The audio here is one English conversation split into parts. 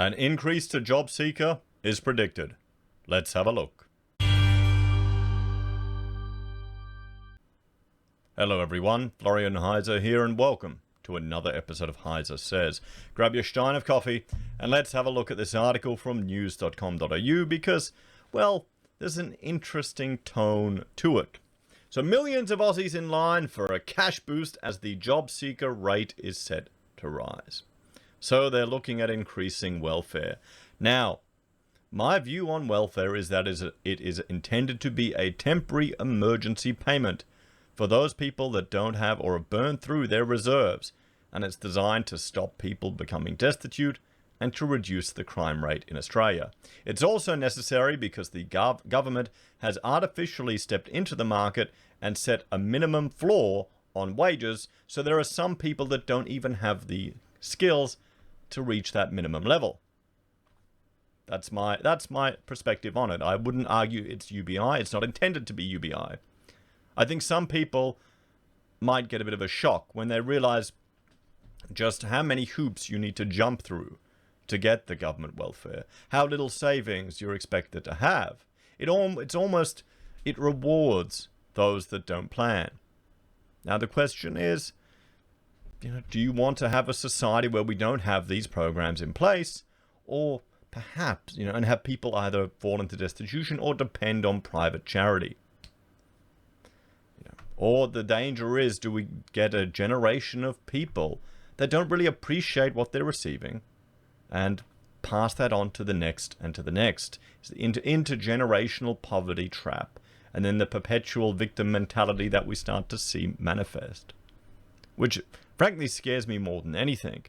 An increase to JobSeeker is predicted. Let's have a look. Hello everyone, Florian.heise here and welcome to another episode of HeiseSays. Grab your stein of coffee and let's have a look at this article from news.com.au because, well, there's an interesting tone to it. So millions of Aussies in line for a cash boost as the JobSeeker rate is set to rise. So they're looking at increasing welfare. Now, my view on welfare is that it is intended to be a temporary emergency payment for those people that don't have or have burned through their reserves, and it's designed to stop people becoming destitute and to reduce the crime rate in Australia. It's also necessary because the government has artificially stepped into the market and set a minimum floor on wages, so there are some people that don't even have the skills to reach that minimum level. That's my perspective on it. I wouldn't argue it's UBI. It's not intended to be UBI. I think some people might get a bit of a shock when they realize just how many hoops you need to jump through to get the government welfare, how little savings you're expected to have. It rewards those that don't plan. Now the question is, do you want to have a society where we don't have these programs in place, or perhaps, and have people either fall into destitution or depend on private charity? Or the danger is, do we get a generation of people that don't really appreciate what they're receiving and pass that on to the next and to the next? It's the intergenerational poverty trap, and then the perpetual victim mentality that we start to see manifest, which frankly scares me more than anything.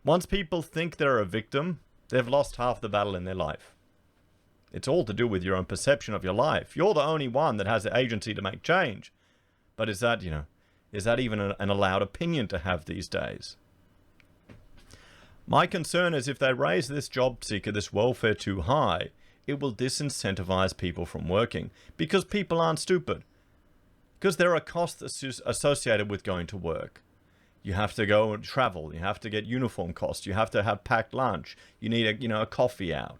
Once people think they're a victim, they've lost half the battle in their life. It's all to do with your own perception of your life. You're the only one that has the agency to make change. But is that even an allowed opinion to have these days? My concern is if they raise this job seeker, this welfare too high, it will disincentivize people from working because people aren't stupid. Because there are costs associated with going to work. You have to go and travel. You have to get uniform costs. You have to have packed lunch. You need a coffee out.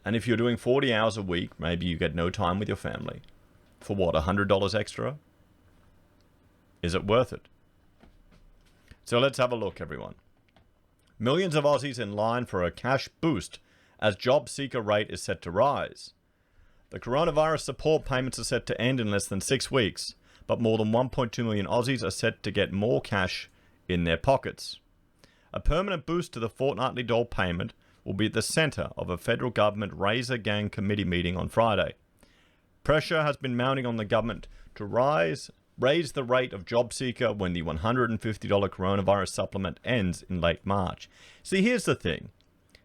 And if you're doing 40 hours a week, maybe you get no time with your family. For what, $100 extra? Is it worth it? So let's have a look, everyone. Millions of Aussies in line for a cash boost as job seeker rate is set to rise. The coronavirus support payments are set to end in less than 6 weeks, but more than 1.2 million Aussies are set to get more cash in their pockets. A permanent boost to the fortnightly dole payment will be at the centre of a federal government Razor Gang committee meeting on Friday. Pressure has been mounting on the government to raise the rate of JobSeeker when the $150 coronavirus supplement ends in late March. See, here's the thing.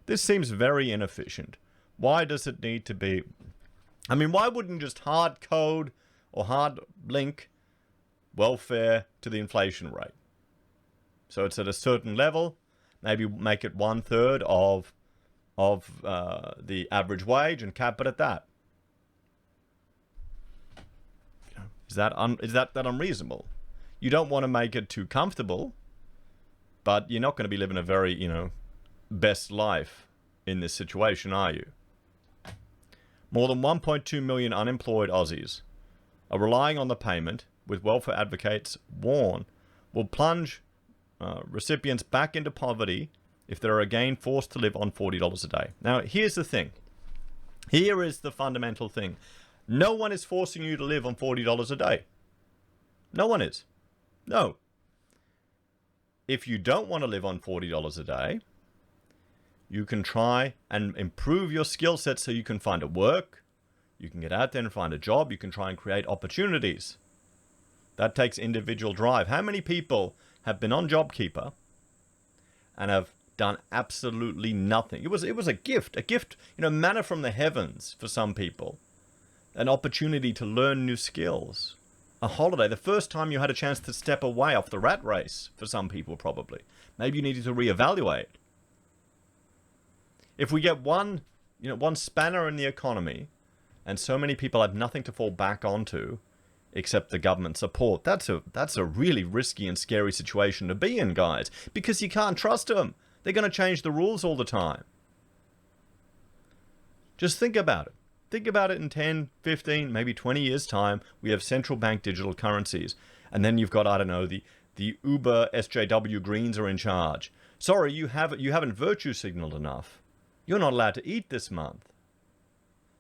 This seems very inefficient. Why does it need to be? Why wouldn't just hard code or hard link welfare to the inflation rate? So it's at a certain level, maybe make it 1/3 of the average wage and cap it at that. Is that unreasonable? You don't want to make it too comfortable, but you're not going to be living a very, best life in this situation, are you? More than 1.2 million unemployed Aussies are relying on the payment, with welfare advocates warn will plunge recipients back into poverty if they're again forced to live on $40 a day. Now, here's the thing. Here is the fundamental thing. No one is forcing you to live on $40 a day. No one is. No. If you don't want to live on $40 a day, you can try and improve your skill set so you can find a work. You can get out there and find a job. You can try and create opportunities. That takes individual drive. How many people have been on Jobkeeper and have done absolutely nothing? It was a gift, manna from the heavens for some people. An opportunity to learn new skills. A holiday, the first time you had a chance to step away off the rat race for some people probably. Maybe you needed to reevaluate. If we get one spanner in the economy and so many people have nothing to fall back onto except the government support, that's a really risky and scary situation to be in, guys, because you can't trust them. They're going to change the rules all the time. Just think about it. Think about it in 10, 15, maybe 20 years' time. We have central bank digital currencies. And then you've got, I don't know, the Uber SJW Greens are in charge. Sorry, you haven't virtue signaled enough. You're not allowed to eat this month.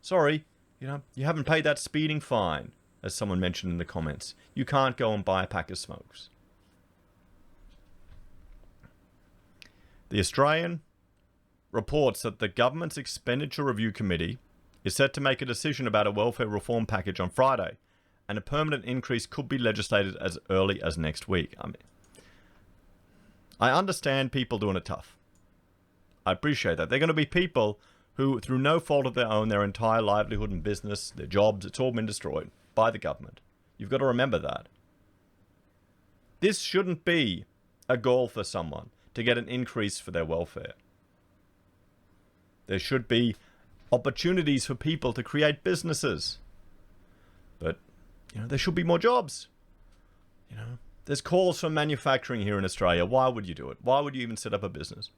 Sorry, you haven't paid that speeding fine, as someone mentioned in the comments. You can't go and buy a pack of smokes. The Australian reports that the government's Expenditure Review Committee is set to make a decision about a welfare reform package on Friday, and a permanent increase could be legislated as early as next week. I understand people doing it tough. I appreciate that. They're going to be people who, through no fault of their own, their entire livelihood and business, their jobs, it's all been destroyed by the government. You've got to remember that. This shouldn't be a goal for someone to get an increase for their welfare. There should be opportunities for people to create businesses. But, there should be more jobs. There's calls for manufacturing here in Australia. Why would you do it? Why would you even set up a business?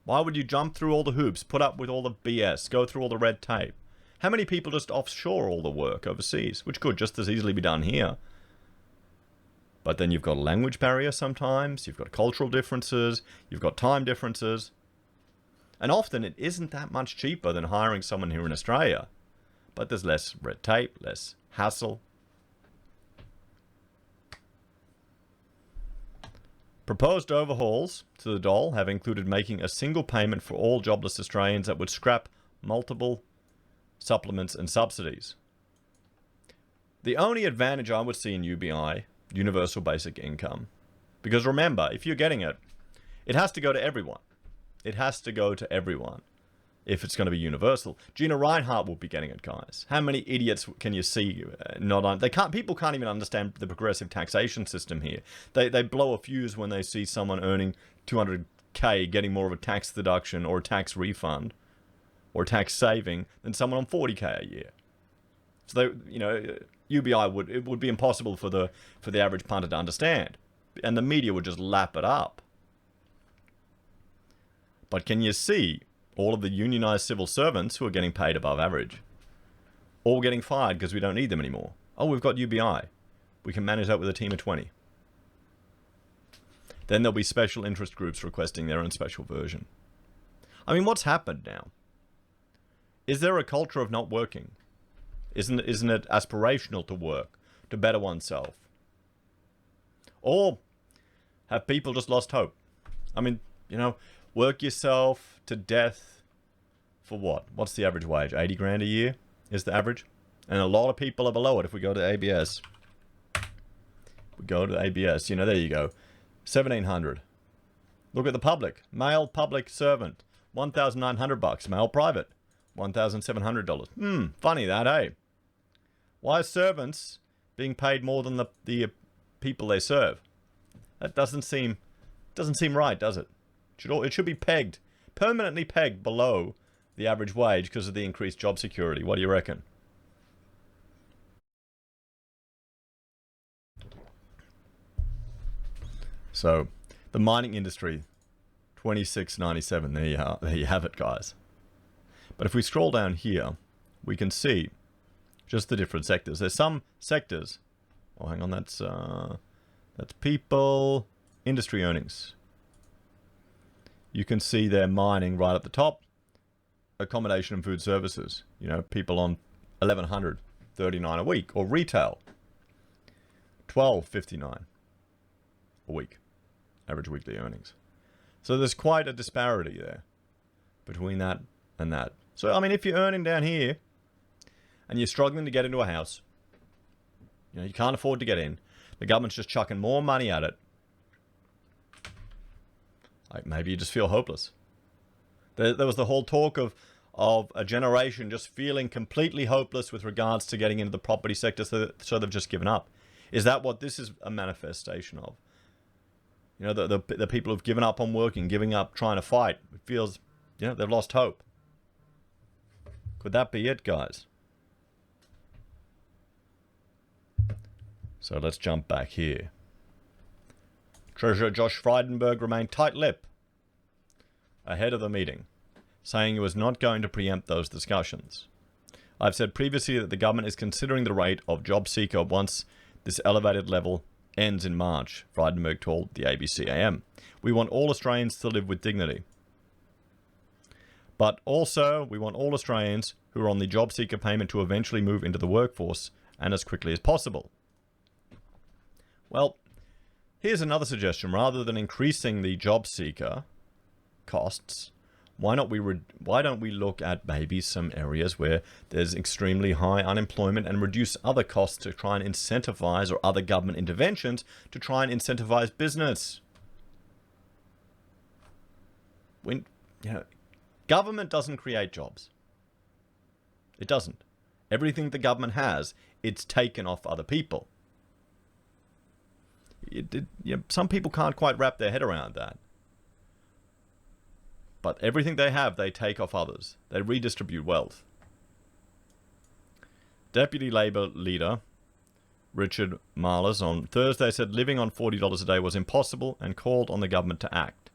Why would you jump through all the hoops, put up with all the BS, go through all the red tape? How many people just offshore all the work overseas, which could just as easily be done here? But then you've got a language barrier sometimes, you've got cultural differences, you've got time differences. And often it isn't that much cheaper than hiring someone here in Australia. But there's less red tape, less hassle. Proposed overhauls to the dole have included making a single payment for all jobless Australians that would scrap multiple supplements and subsidies. The only advantage I would see in UBI, Universal Basic Income, because remember, if you're getting it, it has to go to everyone. It has to go to everyone if it's going to be universal. Gina Reinhardt will be getting it, guys. How many idiots can you see people can't even understand the progressive taxation system here. They blow a fuse when they see someone earning 200K getting more of a tax deduction or a tax refund or tax saving than someone on 40K a year. So UBI would be impossible for the average punter to understand, and the media would just lap it up. But can you see all of the unionized civil servants who are getting paid above average, all getting fired because we don't need them anymore? Oh, we've got UBI. We can manage that with a team of 20. Then there'll be special interest groups requesting their own special version. I mean, what's happened now? Is there a culture of not working? Isn't it aspirational to work, to better oneself? Or have people just lost hope? I mean, work yourself to death for what? What's the average wage? 80 grand a year is the average? And a lot of people are below it if we go to ABS. There you go. 1,700. Look at the public. Male public servant. $1,900. Male private. $1,700. Funny that, eh? Why are servants being paid more than the people they serve? That doesn't seem right, does it? It should be permanently pegged below the average wage because of the increased job security. What do you reckon? So, the mining industry, 2697. There you have it, guys. But if we scroll down here, we can see just the different sectors. There's some sectors. Oh, hang on, that's people, industry earnings. You can see their mining right at the top. Accommodation and food services. People on $1,139 a week, or retail, $1,259 a week, average weekly earnings. So there's quite a disparity there between that and that. So I mean, if you're earning down here and you're struggling to get into a house, you can't afford to get in. The government's just chucking more money at it. Maybe you just feel hopeless. There was the whole talk of a generation just feeling completely hopeless with regards to getting into the property sector, so they've just given up. Is that what this is a manifestation of? The people who've given up on working, giving up trying to fight. It feels, they've lost hope. Could that be it, guys? So let's jump back here Treasurer Josh Frydenberg remained tight-lipped ahead of the meeting, saying he was not going to preempt those discussions. I've said previously that the government is considering the rate of JobSeeker once this elevated level ends in March, Frydenberg told the ABC AM. We want all Australians to live with dignity. But also, we want all Australians who are on the JobSeeker payment to eventually move into the workforce, and as quickly as possible. Well, here's another suggestion. Rather than increasing the JobSeeker costs, why don't we look at maybe some areas where there's extremely high unemployment and reduce other costs to try and incentivize, or other government interventions to try and incentivize business? Government doesn't create jobs. It doesn't. Everything the government has, it's taken off other people. Some people can't quite wrap their head around that. But everything they have, they take off others. They redistribute wealth. Deputy Labour leader Richard Marles on Thursday said living on $40 a day was impossible and called on the government to act.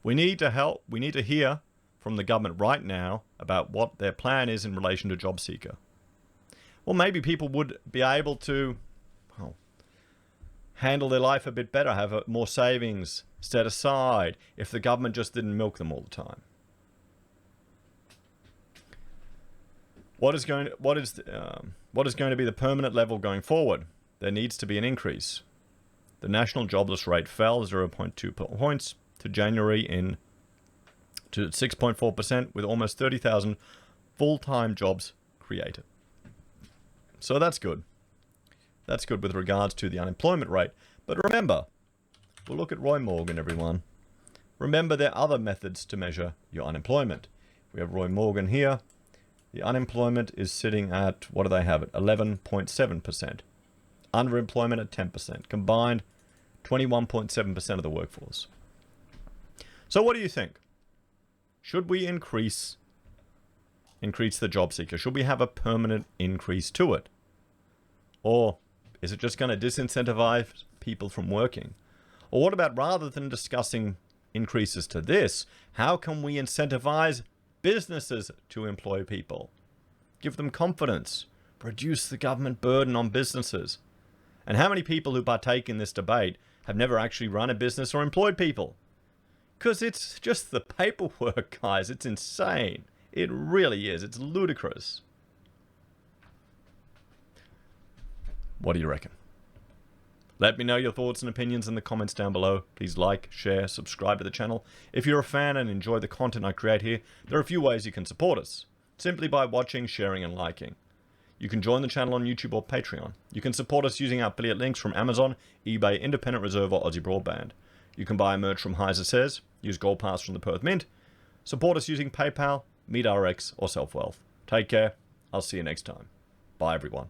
We need to hear from the government right now about what their plan is in relation to JobSeeker. Well, maybe people would be able to handle their life a bit better, have more savings set aside if the government just didn't milk them all the time. What is going to be the permanent level going forward? There needs to be an increase. The national jobless rate fell 0.2 points to January to 6.4%, with almost 30,000 full-time jobs created. So that's good. That's good with regards to the unemployment rate. But remember, we'll look at Roy Morgan, everyone. Remember, there are other methods to measure your unemployment. We have Roy Morgan here. The unemployment is sitting at, what do they have it? 11.7%. Underemployment at 10%. Combined, 21.7% of the workforce. So what do you think? Should we increase the JobSeeker? Should we have a permanent increase to it? Or is it just going to disincentivize people from working? Or what about, rather than discussing increases to this, how can we incentivize businesses to employ people? Give them confidence. Reduce the government burden on businesses. And how many people who partake in this debate have never actually run a business or employed people? Because it's just the paperwork, guys. It's insane. It really is. It's ludicrous. What do you reckon? Let me know your thoughts and opinions in the comments down below. Please like, share, subscribe to the channel. If you're a fan and enjoy the content I create here, there are a few ways you can support us. Simply by watching, sharing, and liking. You can join the channel on YouTube or Patreon. You can support us using our affiliate links from Amazon, eBay, Independent Reserve, or AussieBroadband. You can buy merch from HeiseSays, use Gold Pass from the Perth Mint, support us using PayPal, MeetRx, or SelfWealth. Take care. I'll see you next time. Bye, everyone.